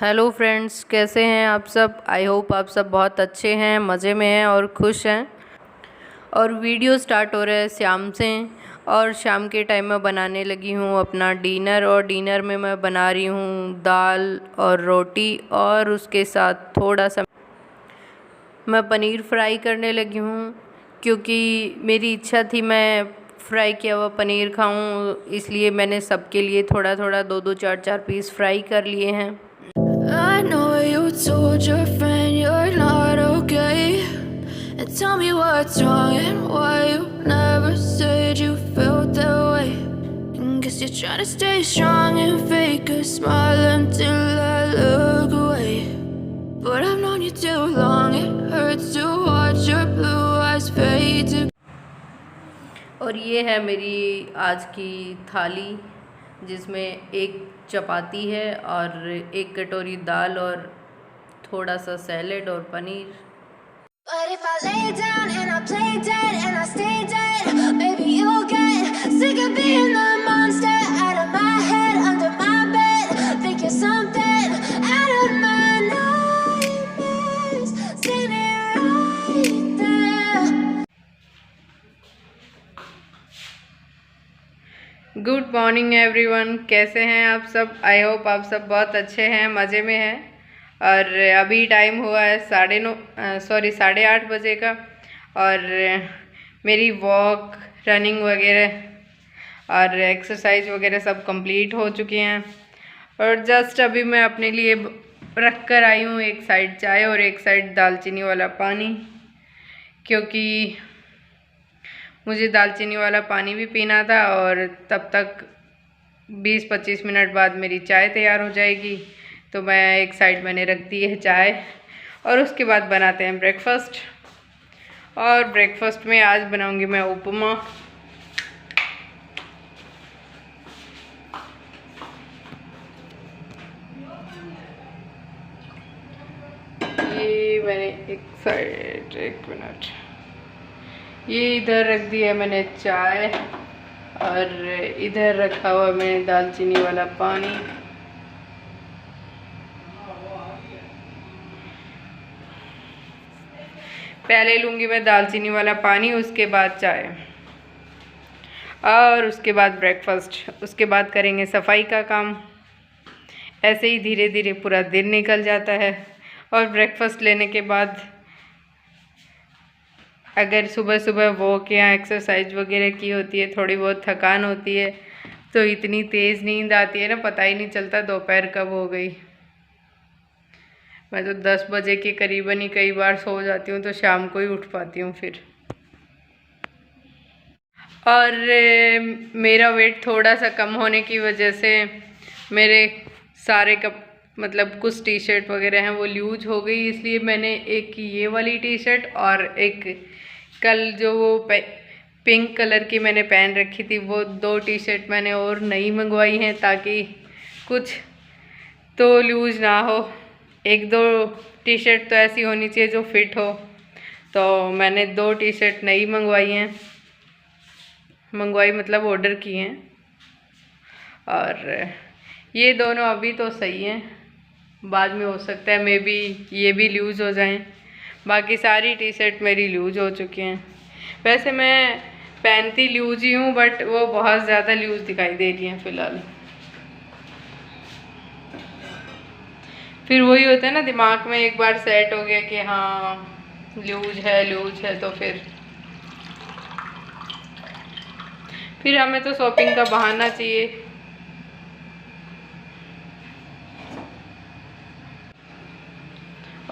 Hello friends, कैसे हैं आप सब। आई होप आप सब बहुत अच्छे हैं, मज़े में हैं और खुश हैं। और वीडियो स्टार्ट हो रहा है शाम से, और शाम के टाइम में बनाने लगी हूँ अपना डिनर। और डिनर में मैं बना रही हूँ दाल और रोटी, और उसके साथ थोड़ा सा मैं पनीर फ्राई करने लगी हूँ, क्योंकि मेरी इच्छा थी मैं फ्राई किया हुआ पनीर खाऊं। इसलिए मैंने सबके लिए थोड़ा थोड़ा 2-2 4-4 पीस फ्राई कर लिए हैं। I know you told your friend you're not okay, and tell me what's wrong and why you never said you felt that way. And guess you're trying to stay strong and fake a smile until I look away. But I've known you too long, it hurts to watch your blue eyes fade to. और ये है मेरी आज की थाली, जिसमें एक चपाती है और एक कटोरी दाल और थोड़ा सा सैलेड और paneer. But if I lay down and I play dead and I stay dead, maybe you'll get sick of being the monster out of my head, under my bed. Think you're something out of my nightmares, standing right there. Good morning everyone, कैसे हैं आप सब। I hope आप सब बहुत अच्छे हैं, मज़े में हैं। और अभी टाइम हुआ है 8:30 बजे का। और मेरी वॉक, रनिंग वगैरह और एक्सरसाइज वगैरह सब कंप्लीट हो चुकी हैं। और जस्ट अभी मैं अपने लिए रख कर आई हूँ एक साइड चाय और एक साइड दालचीनी वाला पानी, क्योंकि मुझे दालचीनी वाला पानी भी पीना था। और तब तक 20-25 मिनट बाद मेरी चाय तैयार हो जाएगी, तो मैं एक साइड मैंने रख दी है चाय। और उसके बाद बनाते हैं ब्रेकफास्ट। और ब्रेकफास्ट में आज बनाऊंगी मैं उपमा। ये मैंने एक मिनट, ये इधर रख दिया है मैंने चाय, और इधर रखा हुआ मैंने दालचीनी वाला पानी। पहले लूँगी मैं दालचीनी वाला पानी, उसके बाद चाय, और उसके बाद ब्रेकफास्ट। उसके बाद करेंगे सफाई का काम। ऐसे ही धीरे धीरे पूरा दिन निकल जाता है। और ब्रेकफास्ट लेने के बाद अगर सुबह सुबह वॉक या एक्सरसाइज वगैरह की होती है, थोड़ी बहुत थकान होती है, तो इतनी तेज़ नींद आती है ना, पता ही नहीं चलता दोपहर कब हो गई। मैं तो 10 बजे के करीबन ही कई बार सो जाती हूँ, तो शाम को ही उठ पाती हूँ फिर। और मेरा वेट थोड़ा सा कम होने की वजह से मेरे सारे मतलब कुछ टी शर्ट वगैरह हैं वो लूज हो गई। इसलिए मैंने एक ये वाली टी शर्ट और एक कल जो वो पिंक कलर की मैंने पहन रखी थी, वो 2 टी शर्ट मैंने और नई मंगवाई हैं, ताकि कुछ तो लूज ना हो। 1-2 टी शर्ट तो ऐसी होनी चाहिए जो फिट हो। तो मैंने 2 टी शर्ट नई मंगवाई मतलब ऑर्डर की हैं। और ये दोनों अभी तो सही हैं, बाद में हो सकता है मे बी ये भी लूज़ हो जाएं। बाकी सारी टी शर्ट मेरी लूज़ हो चुकी हैं। वैसे मैं पहनती लूज़ ही हूँ, बट वो बहुत ज़्यादा लूज़ दिखाई दे रही हैं फ़िलहाल। फिर वही होता है ना, दिमाग में एक बार सेट हो गया कि हाँ लूज़ है, तो फिर हमें तो शॉपिंग का बहाना चाहिए।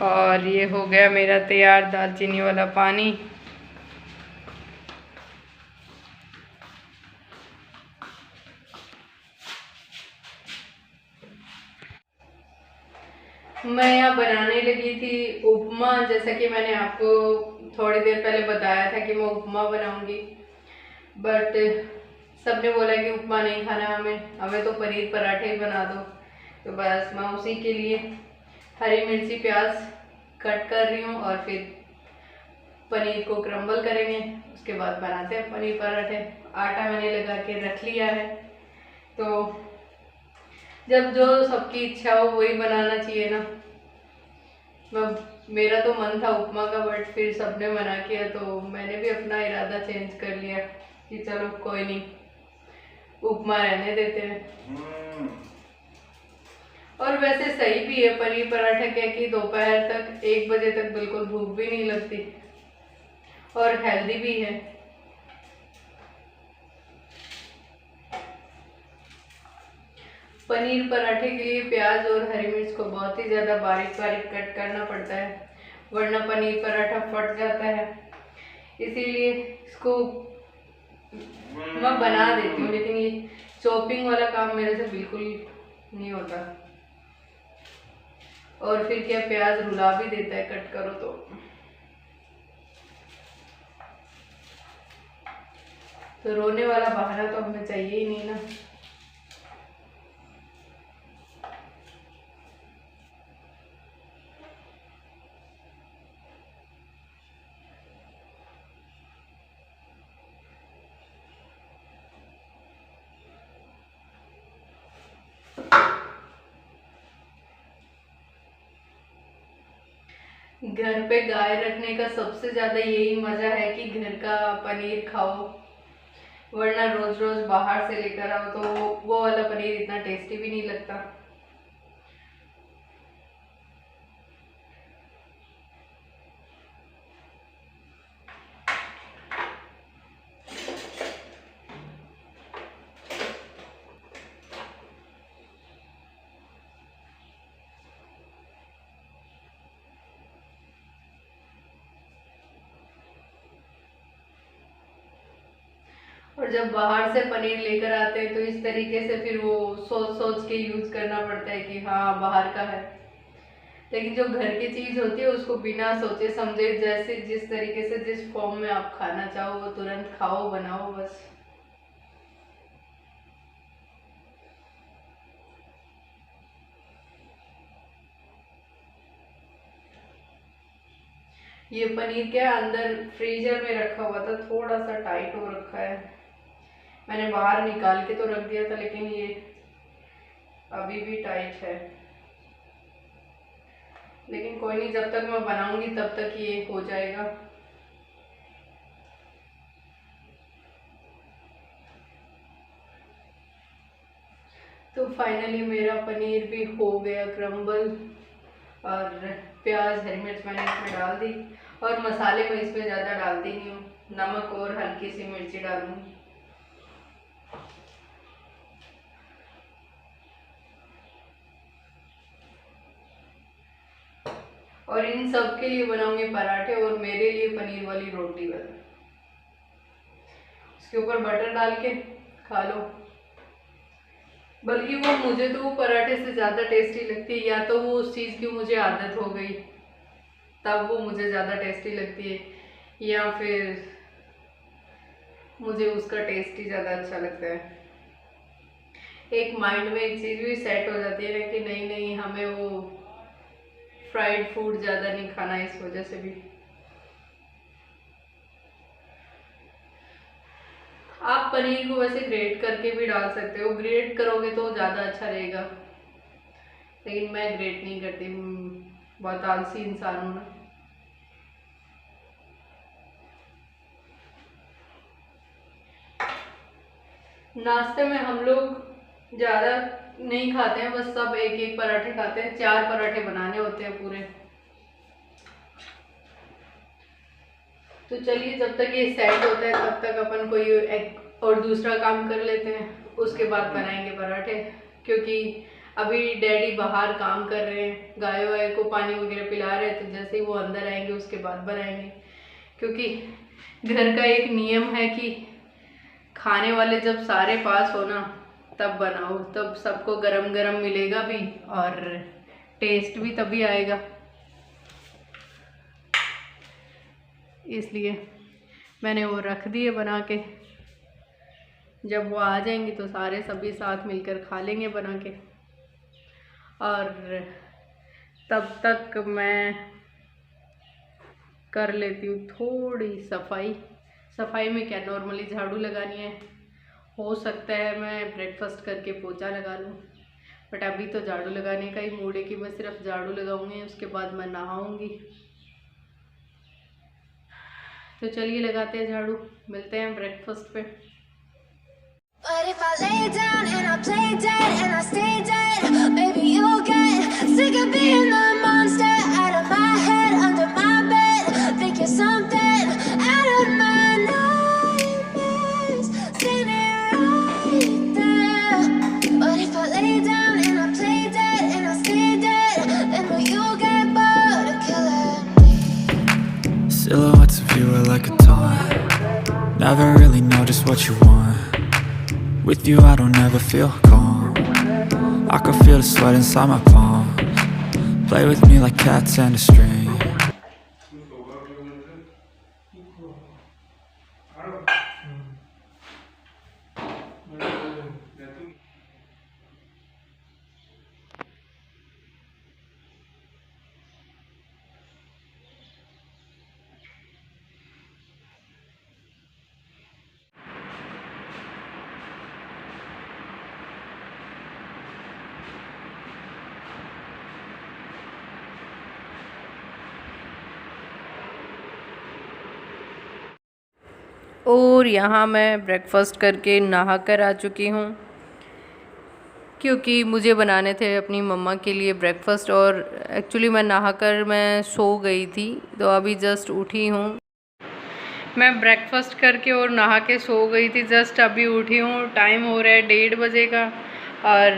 और ये हो गया मेरा तैयार दालचीनी वाला पानी। मैं यहाँ बनाने लगी थी उपमा, जैसा कि मैंने आपको थोड़ी देर पहले बताया था कि मैं उपमा बनाऊंगी। बट सबने बोला कि उपमा नहीं खाना हमें तो पनीर पराठे ही बना दो। तो बस मैं उसी के लिए हरी मिर्ची प्याज कट कर रही हूँ, और फिर पनीर को क्रम्बल करेंगे, उसके बाद बनाते हैं पनीर पराठे। आटा मैंने लगा के रख लिया है। तो जब जो सबकी इच्छा हो वही बनाना चाहिए ना। मेरा तो मन था उपमा का, बट फिर सबने मना किया तो मैंने भी अपना इरादा चेंज कर लिया कि चलो कोई नहीं, उपमा रहने देते हैं। और वैसे सही भी है पनीर पराठा, क्या कि दोपहर तक 1 बजे तक बिल्कुल भूख भी नहीं लगती और हेल्दी भी है। पनीर पराठे के लिए प्याज और हरी मिर्च को बहुत ही ज़्यादा बारीक बारीक कट करना पड़ता है, वरना पनीर पराठा फट जाता है। इसीलिए इसको मैं बना देती हूँ, लेकिन ये चॉपिंग वाला काम मेरे से बिल्कुल नहीं होता। और फिर क्या, प्याज रुला भी देता है कट करो तो रोने वाला बहाना तो हमें चाहिए ही नहीं ना। घर पे गाय रखने का सबसे ज्यादा यही मजा है कि घर का पनीर खाओ, वरना रोज रोज बाहर से लेकर आओ तो वो वाला पनीर इतना टेस्टी भी नहीं लगता। और जब बाहर से पनीर लेकर आते हैं तो इस तरीके से फिर वो सोच सोच के यूज करना पड़ता है कि हाँ बाहर का है, लेकिन जो घर की चीज होती है उसको बिना सोचे समझे, जैसे जिस तरीके से जिस फॉर्म में आप खाना चाहो वो तुरंत खाओ बनाओ बस। ये पनीर क्या अंदर फ्रीजर में रखा हुआ था, थोड़ा सा टाइट हो रखा है, मैंने बाहर निकाल के तो रख दिया था, लेकिन ये अभी भी टाइट है। लेकिन कोई नहीं, जब तक मैं बनाऊंगी तब तक ये हो जाएगा। तो फाइनली मेरा पनीर भी हो गया क्रम्बल, और प्याज हरी मिर्च मैंने इसमें डाल दी, और मसाले मैं इसमें ज़्यादा डालती नहीं हूँ, नमक और हल्की सी मिर्ची डालूंगी। और इन सब के लिए बनाऊंगी पराठे और मेरे लिए पनीर वाली रोटी बना, उसके ऊपर बटर डाल के खा लो। बल्कि वो मुझे तो वो पराठे से ज़्यादा टेस्टी लगती है, या तो वो उस चीज़ की मुझे आदत हो गई तब वो मुझे ज़्यादा टेस्टी लगती है, या फिर मुझे उसका टेस्ट ही ज़्यादा अच्छा लगता है। एक माइंड में एक चीज़ भी सेट हो जाती है ना कि नहीं नहीं हमें वो फ्राइड फूड ज़्यादा नहीं खाना, इस वजह से भी। आप पनीर को वैसे ग्रेट करके भी डाल सकते हो, ग्रेट करोगे तो ज़्यादा अच्छा रहेगा, लेकिन मैं ग्रेट नहीं करती, बहुत आलसी इंसान हूँ ना। नाश्ते में हम लोग ज़्यादा नहीं खाते हैं, बस सब एक एक पराठे खाते हैं, 4 पराठे बनाने होते हैं पूरे। तो चलिए जब तक ये सेट होता है तब तक अपन कोई एक और दूसरा काम कर लेते हैं, उसके बाद बनाएंगे पराठे, क्योंकि अभी डैडी बाहर काम कर रहे हैं, गाय वाय को पानी वगैरह पिला रहे हैं, तो जैसे ही वो अंदर आएंगे उसके बाद बनाएंगे। क्योंकि घर का एक नियम है कि खाने वाले जब सारे पास हो ना तब बनाओ, तब सबको गरम गरम मिलेगा भी और टेस्ट भी तभी आएगा। इसलिए मैंने वो रख दिए बना के, जब वो आ जाएंगे तो सारे सभी साथ मिलकर खा लेंगे बना के। और तब तक मैं कर लेती हूँ थोड़ी सफाई। सफाई में क्या, नॉर्मली झाड़ू लगानी है, हो सकता है मैं ब्रेकफास्ट करके पोछा लगा लूँ, बट अभी तो झाड़ू लगाने का ही मूड है कि मैं सिर्फ झाड़ू लगाऊंगी, उसके बाद मैं नहाऊंगी। तो चलिए लगाते हैं झाड़ू, मिलते हैं ब्रेकफास्ट पे। But if I lay down and I play dead and I stay dead, baby, you'll get sick of being the monster out of my head, under my bed. Think you're something out of my nightmares, standing right there. But if I lay down and I play dead and I stay dead, then will you get bored of killing me? Silhouettes of you are like a taunt. Never really know just what you want. With you I don't ever feel calm. I can feel the sweat inside my palms. Play with me like cats and a string. और यहाँ मैं breakfast करके नहा कर आ चुकी हूँ, क्योंकि मुझे बनाने थे अपनी मम्मा के लिए ब्रेकफास्ट। और एक्चुअली मैं नहाकर मैं सो गई थी, तो अभी जस्ट उठी हूँ। मैं ब्रेकफास्ट करके और नहा के सो गई थी, जस्ट अभी उठी हूँ। टाइम हो रहा है 1:30 बजे का, और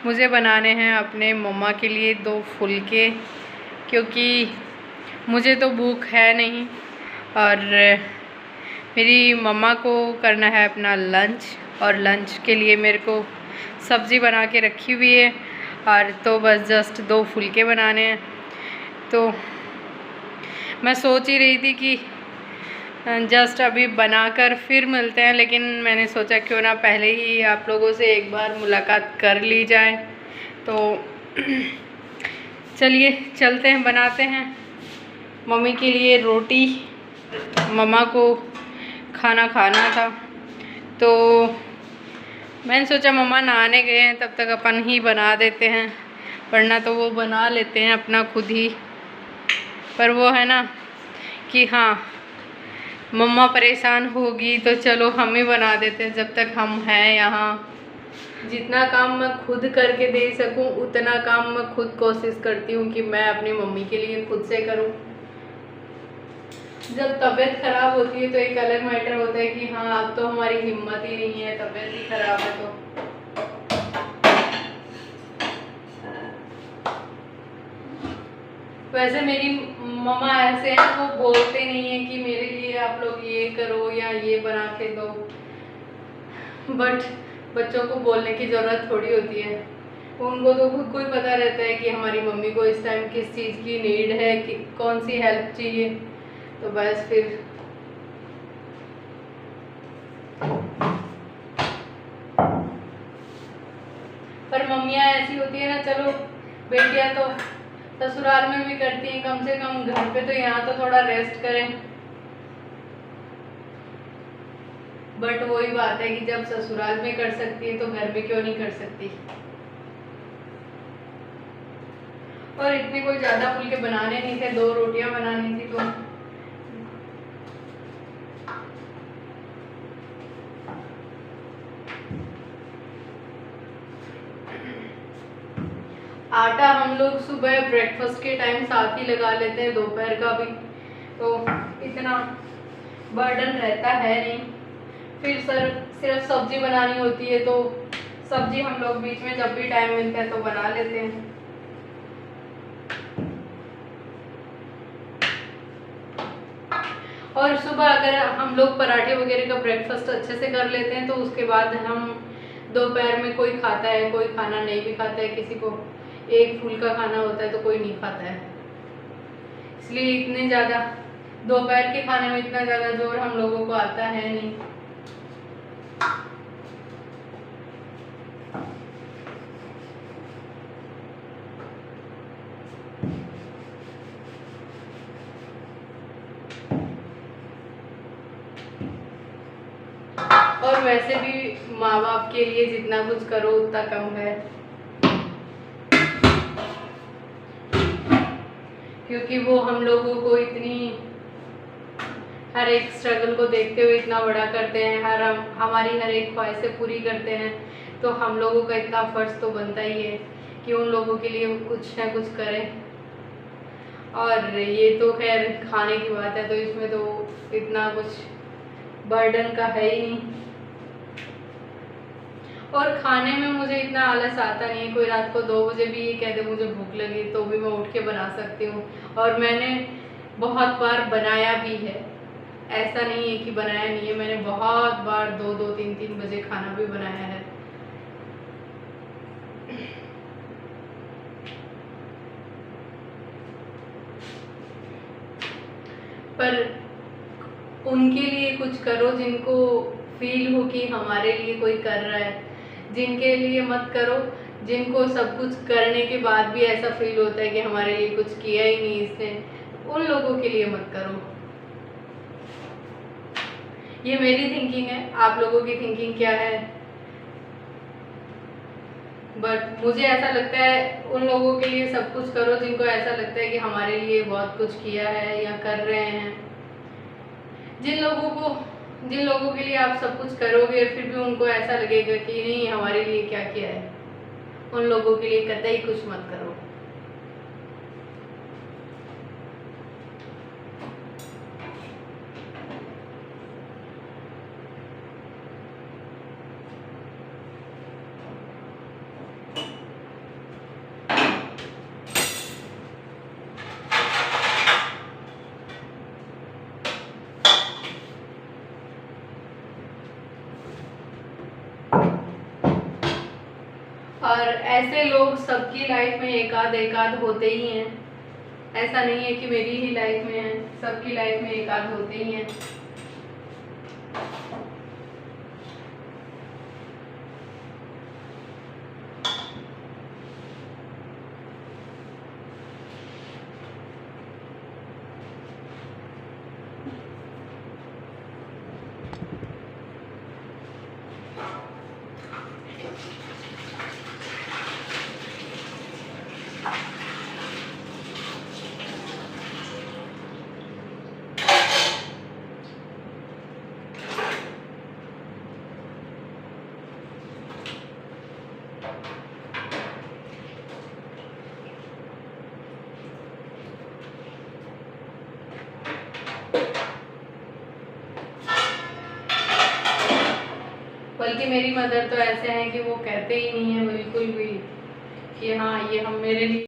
मुझे बनाने हैं अपने मम्मा के लिए 2 फुलके, क्योंकि मुझे तो भूख है नहीं और मेरी मम्मा को करना है अपना लंच। और लंच के लिए मेरे को सब्ज़ी बना के रखी हुई है, और तो बस जस्ट 2 फुलके बनाने हैं। तो मैं सोच ही रही थी कि जस्ट अभी बनाकर फिर मिलते हैं, लेकिन मैंने सोचा क्यों ना पहले ही आप लोगों से एक बार मुलाकात कर ली जाए। तो चलिए चलते हैं, बनाते हैं मम्मी के लिए रोटी। मम्मा को खाना खाना था, तो मैंने सोचा मम्मा नहाने गए हैं, तब तक अपन ही बना देते हैं, वरना तो वो बना लेते हैं अपना खुद ही। पर वो है ना कि हाँ, मम्मा परेशान होगी तो चलो हम ही बना देते हैं जब तक हम हैं यहाँ। जितना काम मैं खुद करके दे सकूँ उतना काम मैं खुद कोशिश करती हूँ कि मैं अपनी मम्मी के लिए खुद से करूँ। जब तबीयत ख़राब होती है तो एक अलग मैटर होता है कि हाँ अब तो हमारी हिम्मत ही नहीं है, तबीयत ही ख़राब है। तो वैसे मेरी मम्मा ऐसे हैं, वो बोलते नहीं है कि मेरे लिए आप लोग ये करो या ये बना के दो, बट बच्चों को बोलने की ज़रूरत थोड़ी होती है। उनको तो खुद को ही पता रहता है कि हमारी मम्मी को इस टाइम किस चीज़ की नीड है, कि कौन सी हेल्प चाहिए। तो बस फिर पर मम्मियाँ ऐसी होती है ना, चलो बेटियाँ तो ससुराल में भी करती हैं, कम से कम घर पे तो यहाँ तो थोड़ा रेस्ट करें। बट वही बात है कि जब ससुराल में कर सकती है तो घर में क्यों नहीं कर सकती। और इतने कोई ज़्यादा फुलके बनाने नहीं थे, 2 रोटियां बनानी थी। तो आटा हम लोग सुबह ब्रेकफास्ट के टाइम साथ ही लगा लेते हैं, दोपहर का भी, तो इतना बर्डन रहता है नहीं। फिर सिर्फ सब्जी बनानी होती है, तो सब्जी हम लोग बीच में जब भी टाइम मिलता है तो बना लेते हैं। और सुबह अगर हम लोग पराठे वगैरह का ब्रेकफास्ट अच्छे से कर लेते हैं तो उसके बाद हम दोपहर में कोई खाता है, कोई खाना नहीं भी खाता है, किसी को एक फुल्का खाना होता है तो कोई नहीं खाता है। इसलिए इतने ज़्यादा दोपहर के खाने में इतना ज़्यादा जोर हम लोगों को आता है नहीं। और वैसे भी माँ बाप के लिए जितना कुछ करो उतना कम है। क्योंकि वो हम लोगों को इतनी हर एक स्ट्रगल को देखते हुए इतना बड़ा करते हैं, हमारी हर एक ख्वाहिशें पूरी करते हैं, तो हम लोगों का इतना फ़र्ज़ तो बनता ही है कि उन लोगों के लिए कुछ ना कुछ करें। और ये तो खैर खाने की बात है, तो इसमें तो इतना कुछ बर्डन का है ही नहीं। और खाने में मुझे इतना आलस आता नहीं है। कोई रात को 2 बजे भी ये कह दे मुझे भूख लगी तो भी मैं उठ के बना सकती हूँ, और मैंने बहुत बार बनाया भी है। ऐसा नहीं है कि बनाया नहीं है, मैंने बहुत बार 2-2, 3-3 बजे खाना भी बनाया है। पर उनके लिए कुछ करो जिनको फील हो कि हमारे लिए कोई कर रहा है। जिनके लिए मत करो जिनको सब कुछ करने के बाद भी ऐसा फील होता है कि हमारे लिए कुछ किया ही नहीं इसने, उन लोगों के लिए मत करो। ये मेरी थिंकिंग है, आप लोगों की थिंकिंग क्या है? बट मुझे ऐसा लगता है उन लोगों के लिए सब कुछ करो जिनको ऐसा लगता है कि हमारे लिए बहुत कुछ किया है या कर रहे हैं। जिन लोगों के लिए आप सब कुछ करोगे फिर भी उनको ऐसा लगेगा कि नहीं हमारे लिए क्या किया है, उन लोगों के लिए कतई कुछ मत करो। और ऐसे लोग सबकी लाइफ में एकाध होते ही हैं। ऐसा नहीं है कि मेरी ही लाइफ में है, सबकी लाइफ में एकाध होते ही हैं। बल्कि मेरी मदर तो ऐसे हैं कि वो कहते ही नहीं है बिल्कुल भी कि हाँ ये हम मेरे लिए